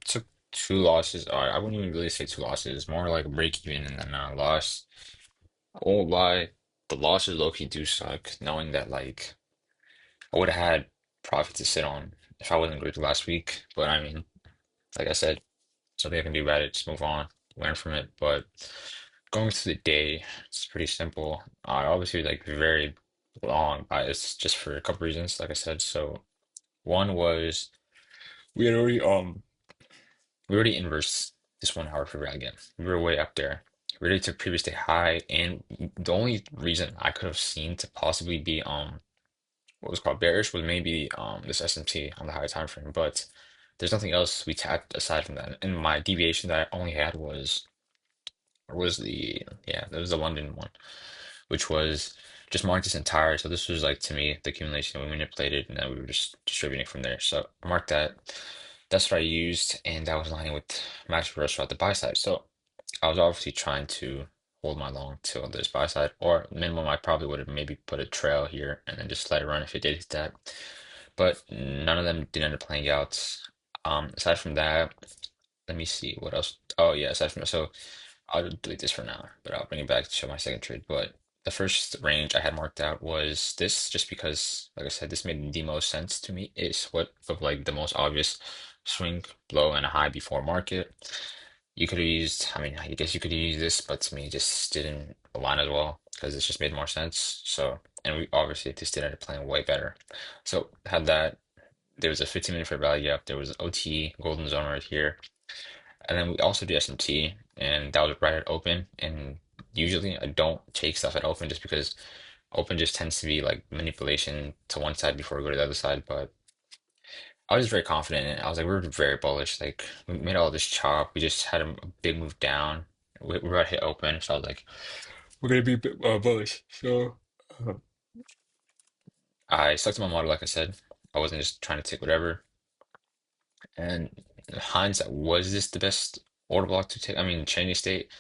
took two losses. I wouldn't even really say two losses, more like a break even and then a loss. I won't lie, the losses low-key do suck, knowing that like I would have had profit to sit on if I wasn't good last week. But I mean, like I said, something I can do about it, just move on, learn from it. But going through the day, it's pretty simple. I obviously like very long bias just for a couple reasons, like I said. So one was we had already we already inversed this 1 hour for again. We were way up there. We already took previous day high, and the only reason I could have seen to possibly be what was called bearish was maybe this SMT on the higher time frame, but there's nothing else we tapped aside from that. And my deviation that I only had was the yeah, that was the London one, which was just marked this entire. So this was like to me the accumulation we manipulated, and then we were just distributing from there. So I marked that. That's what I used, and that was lining with max reversal at the buy side. So I was obviously trying to hold my long till this buy side, or minimum I probably would have maybe put a trail here and then just let it run if it did hit that. But none of them did end up playing out. Aside from that, let me see what else. Oh yeah, aside from so I'll delete this for now, but I'll bring it back to show my second trade. But the first range I had marked out was this, just because, like I said, this made the most sense to me. It's what of like the most obvious swing, low, and a high before market. You could have used, I mean, I guess you could use this, but to me, it just didn't align as well because it just made more sense. So, and we obviously this did end up playing way better. So had that. There was a 15-minute fair value gap. There was OT golden zone right here. And then we also do SMT, and that was right at open. And usually I don't take stuff at open just because open just tends to be like manipulation to one side before we go to the other side. But I was very confident in it. I was like, we were very bullish. Like we made all this chop. We just had a big move down. We were about to hit open, so I was like, we're gonna be a bit bullish. So uh, I stuck to my model, like I said. I wasn't just trying to take whatever. And in hindsight, was this the best order block to take? I mean, Chinese state.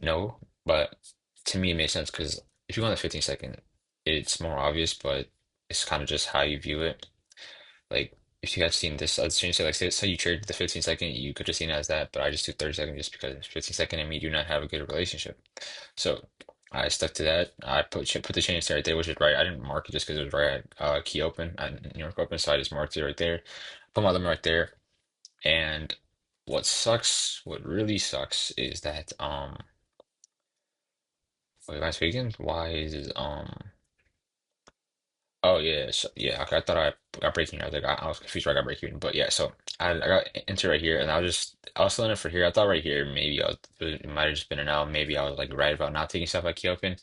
No, but to me it made sense because if you go on the 15 second, it's more obvious, but it's kind of just how you view it. Like if you had seen this, I'd say like say you traded the 15 second, you could have seen it as that, but I just took 30 second just because 15 second and me do not have a good relationship. So I stuck to that. I put the chain stay right there, which is right. I didn't mark it just because it was right at key open at New York open, so I just marked it right there. Put my limit right there. And what really sucks is that wait, am I speaking? Why is oh yeah, so, yeah, okay, I thought I got breaking. I was like, I was confused where I got breaking, but yeah, so I got into right here, and I was still in it for here. I thought right here maybe it might have just been an L. Maybe I was like right about not taking stuff like key open,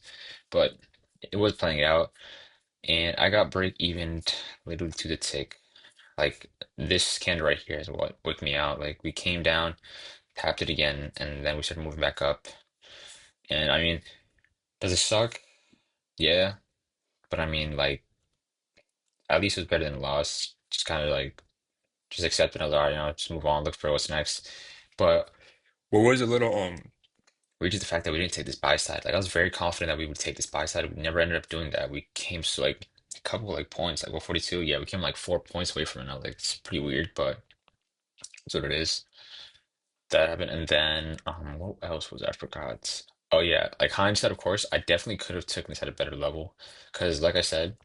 but it was playing out, and I got break even literally to the tick. Like this candle right here is what woke me out. Like we came down, tapped it again, and then we started moving back up. And I mean, does it suck? Yeah, but I mean, like. At least it was better than loss. Just kind of like just accept it as all right, just move on, look for what's next. But what was a little weird is the fact that we didn't take this buy side. Like I was very confident that we would take this buy side. We never ended up doing that. We came to like a couple like points, like 142. Yeah, we came like 4 points away from it. I was like, it's pretty weird, but that's what it is. That happened. And then what else was I forgot? Oh yeah, like hindsight, of course, I definitely could have taken this at a better level. Because like I said,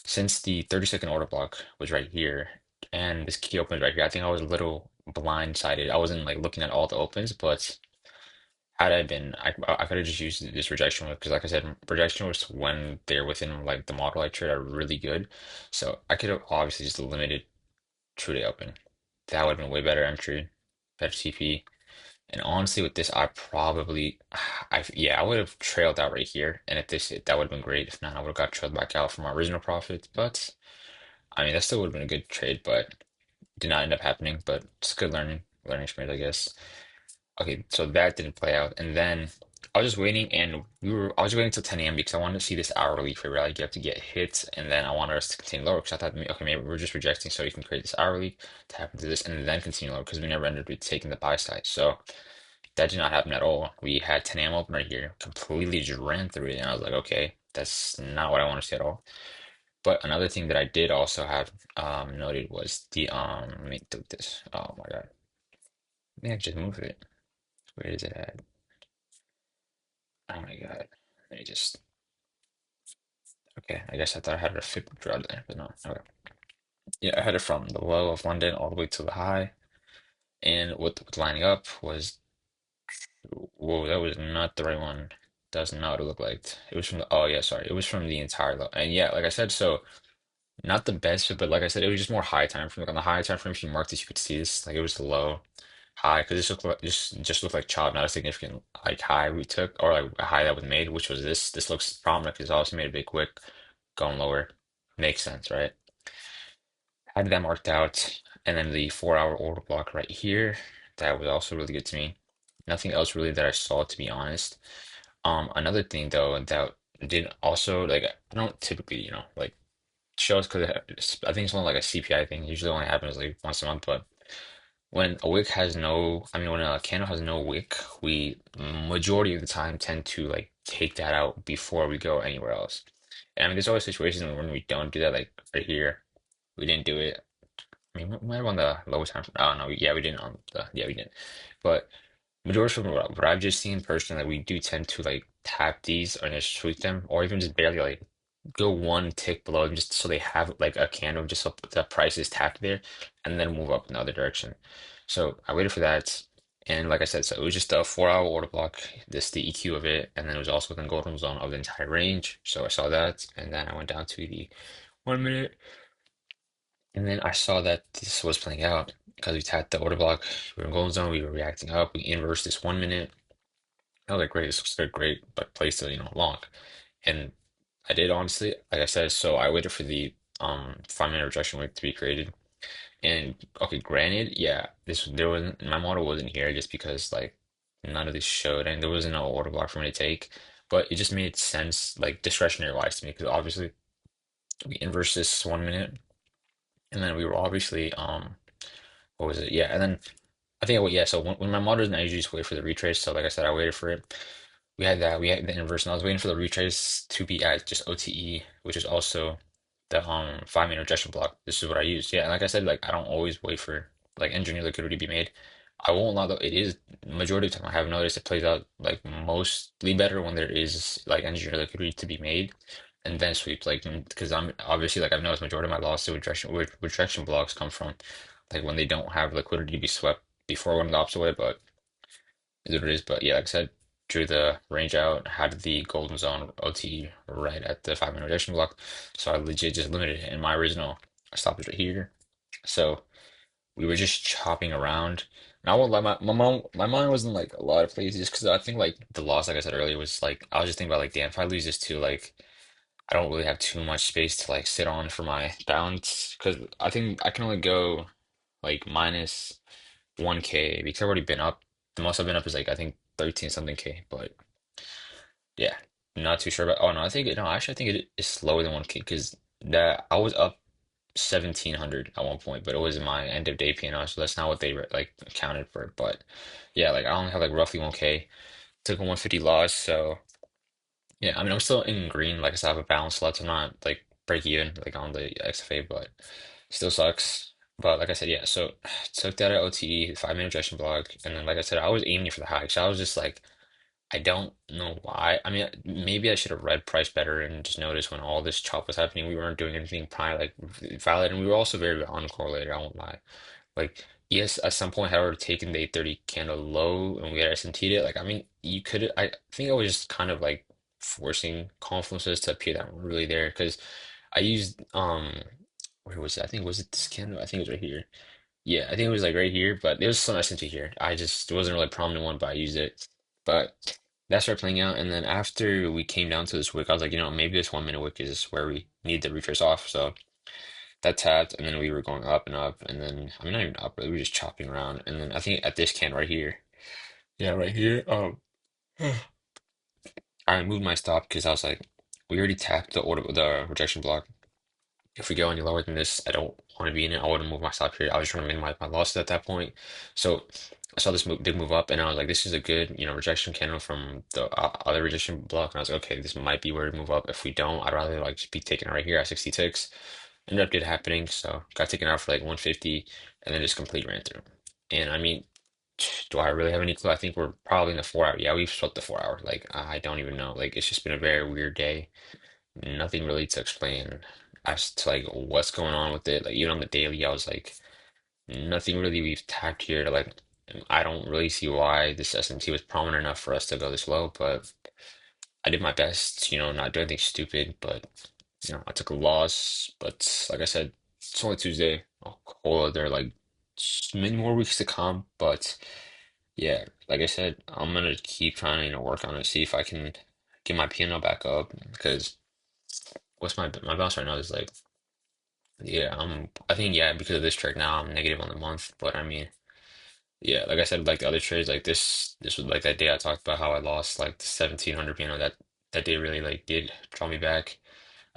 since the 30-second order block was right here and this key opens right here, I think I was a little blindsided. I wasn't like looking at all the opens, but had I been, I could have just used this rejection because, like I said, rejection was when they're within like the model I trade are really good. So I could have obviously just limited true day open. That would have been way better entry, better TP. And honestly, with this, I probably, yeah, I would have trailed out right here. And if this hit, that would have been great. If not, I would have got trailed back out from my original profit. But I mean, that still would have been a good trade, but did not end up happening. But it's good learning experience, I guess. Okay, so that didn't play out, and then I was just waiting, and I was waiting till 10 a.m. because I wanted to see this hourly for rally gap to get hit, and then I wanted us to continue lower because I thought, okay, maybe we're just rejecting, so you can create this hourly to happen to this, and then continue lower because we never ended up taking the buy side. So that did not happen at all. We had 10 a.m. open right here, completely just ran through it, and I was like, okay, that's not what I want to see at all. But another thing that I did also have noted was the let me do this. Oh my God. Maybe I just move it. Where is it at? Oh my God. Let me just okay. I guess I thought I had a fit draw there, but no. Okay. Yeah, I had it from the low of London all the way to the high. And what lining up was whoa, that was not the right one. Does not what it looked like. It was from the oh yeah, sorry. It was from the entire low. And yeah, like I said, so not the best fit, but like I said, it was just more high time frame. Like on the high time frame, if you marked this, you could see this. Like it was the low high because this looked like just looked like chop, not a significant like high we took or like a high that was made, which was this. This looks prominent because it also made a big wick going lower. Makes sense, right? Had that marked out, and then the 4 hour order block right here. That was also really good to me. Nothing else really that I saw, to be honest. Another thing though that did also like I don't typically, like shows because I think it's only like a CPI thing. Usually only happens like once a month, but when a wick has no, I mean when a candle has no wick, we majority of the time tend to like take that out before we go anywhere else. And I mean there's always situations when we don't do that, like right here, we didn't do it. I mean, we might have on the lower time. Oh no, yeah, we didn't on the yeah we didn't. But majority from what I've just seen personally, we do tend to like tap these and just sweep them, or even just barely like go one tick below them, just so they have like a candle, just so the price is tapped there, and then move up in the other direction. So I waited for that, and like I said, so it was just a 4 hour order block, this the EQ of it, and then it was also within golden zone of the entire range. So I saw that, and then I went down to the 1 minute. And then I saw that this was playing out because we tapped the order block. We were in golden zone. We were reacting up. We inversed this 1 minute. I was like, great. This looks like a great like place to long. And I did honestly, like I said. So I waited for the 5 minute rejection wick to be created. And okay, granted, yeah, this there wasn't my model wasn't here just because like none of this showed and there wasn't no order block for me to take. But it just made sense, like discretionary wise to me, because obviously we inversed this 1 minute, and then we were obviously what was it? Yeah, and then I think yeah. So when my model doesn't, I usually just wait for the retrace. So like I said, I waited for it. We had that. We had the inverse, and I was waiting for the retrace to be at just OTE, which is also the 5 minute rejection block. This is what I use. Yeah, and like I said, like I don't always wait for like engineer liquidity to be made. I won't lie though. It is majority of the time I have noticed it plays out like mostly better when there is like engineer liquidity to be made, and then sweeps like because I'm obviously like I've noticed majority of my loss to rejection blocks come from like when they don't have liquidity to be swept before going the opposite way, but is what it is. But yeah, like I said, drew the range out, had the golden zone OT right at the 5 minute rejection block. So I legit just limited it. And my original stop was right here. So we were just chopping around. And I won't lie, my mind was in like a lot of places just because I think like the loss, like I said earlier, was like I was just thinking about like, damn, if I lose this too, like I don't really have too much space to like sit on for my balance because I think I can only go like minus 1K because I've already been up. The most I've been up is like I think 13 something K, but yeah, not too sure about. Oh no, I think no, actually I think it is lower than 1K because that I was up 1700 at one point, but it was my end of day P&L, so that's not what they like counted for. But yeah, like I only have like roughly 1K. Took a 150 loss, so yeah, I mean I'm still in green. Like I said, I have a balance left. I'm not like break even like on the XFA, but still sucks. But like I said, yeah, so took that at OTE, 5 minute rejection block, and then like I said, I was aiming for the high. So I was just like, I don't know why. I mean, maybe I should have read price better and just noticed when all this chop was happening, we weren't doing anything probably like valid, and we were also very uncorrelated. I won't lie. Like, yes, at some point, had I already taken the 830 candle low and we had SMT'd it, like, I mean, you could, I think I was just kind of like forcing confluences to appear that weren't really there because I used, where was it? I think, was it this candle? I think it was right here. Yeah, I think it was like right here, but there was some SMT here. I just, it wasn't really a prominent one, but I used it. But that started playing out. And then after we came down to this wick, I was like, maybe this 1 minute wick is where we need to retrace off. So that tapped, and then we were going up and up, and then I mean not even up, but we were just chopping around, and then I think at this can right here, yeah, right here, I moved my stop because I was like, we already tapped the rejection block, if we go any lower than this, I don't want to be in it. I want to move my stop here. I was trying to minimize my losses at that point. So I saw this move, big move up, and I was like, this is a good, rejection candle from the other rejection block. And I was like, okay, this might be where we move up. If we don't, I'd rather like just be taken right here at 60 ticks. Ended up did happening, so got taken out for like 150, and then just complete ran through. And I mean, do I really have any clue? I think we're probably in the 4 hour. Yeah, we've swept the 4 hour. Like I don't even know. Like it's just been a very weird day. Nothing really to explain as to like what's going on with it. Like even on the daily, I was like, nothing really we've tapped here to like. I don't really see why this S&T was prominent enough for us to go this low, but I did my best, not do anything stupid, but I took a loss. But like I said, it's only Tuesday. A whole other like many more weeks to come. But yeah, like I said, I'm gonna keep trying to, work on it, see if I can get my P&L back up because what's my balance right now is like yeah, I think yeah, because of this trade now I'm negative on the month, but I mean yeah, like I said, like the other trades, like this was like that day I talked about how I lost like the 1700 piano that day really like did draw me back.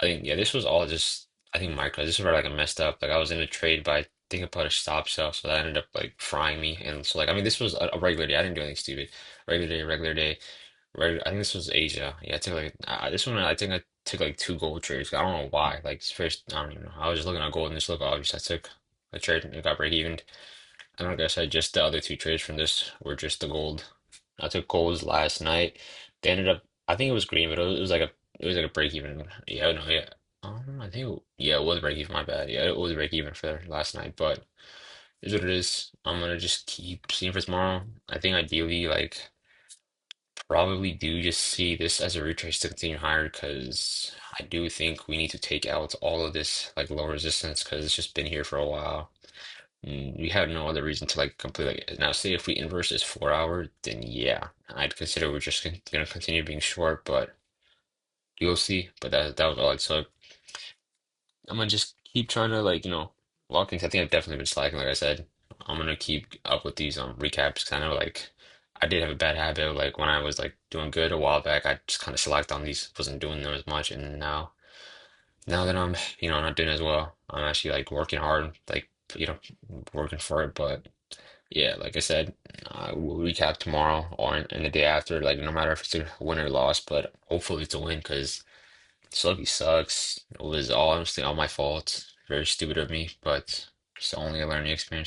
I think yeah, this was all just I think micro. This is where like I messed up. Like I was in a trade, but I think I put a stop sell, so that ended up like frying me. And so like I mean, this was a regular day. I didn't do anything stupid. Regular day, regular day. Regular. I think this was Asia. Yeah, I took like this one. I think I took like two gold trades. I don't know why. Like first, I don't even know. I was just looking at gold and this looked obvious. I took a trade and it got break even. And like I said, just the other two trades from this were just the gold. I took golds last night. They ended up, I think it was green, but it was like a break even. Yeah, no, yeah. I think yeah, it was break even. My bad. Yeah, it was break even for last night, but is what it is. I'm gonna just keep seeing for tomorrow. I think ideally, like probably do just see this as a retrace to continue higher because I do think we need to take out all of this like low resistance because it's just been here for a while. We have no other reason to like completely now say if we inverse this 4 hour, then yeah, I'd consider we're just gonna continue being short, but you'll see. But that was all I took. I'm gonna just keep trying to like, lock things. I think I've definitely been slacking, like I said. I'm gonna keep up with these recaps 'cause I know like I did have a bad habit of like when I was like doing good a while back, I just kind of slacked on these, wasn't doing them as much, and now that I'm, not doing as well, I'm actually like working hard, like working for it, but. Yeah, like I said, we'll recap tomorrow or in the day after, like no matter if it's a win or loss, but hopefully it's a win because Sluggy sucks. It was all honestly all my fault. Very stupid of me, but it's only a learning experience.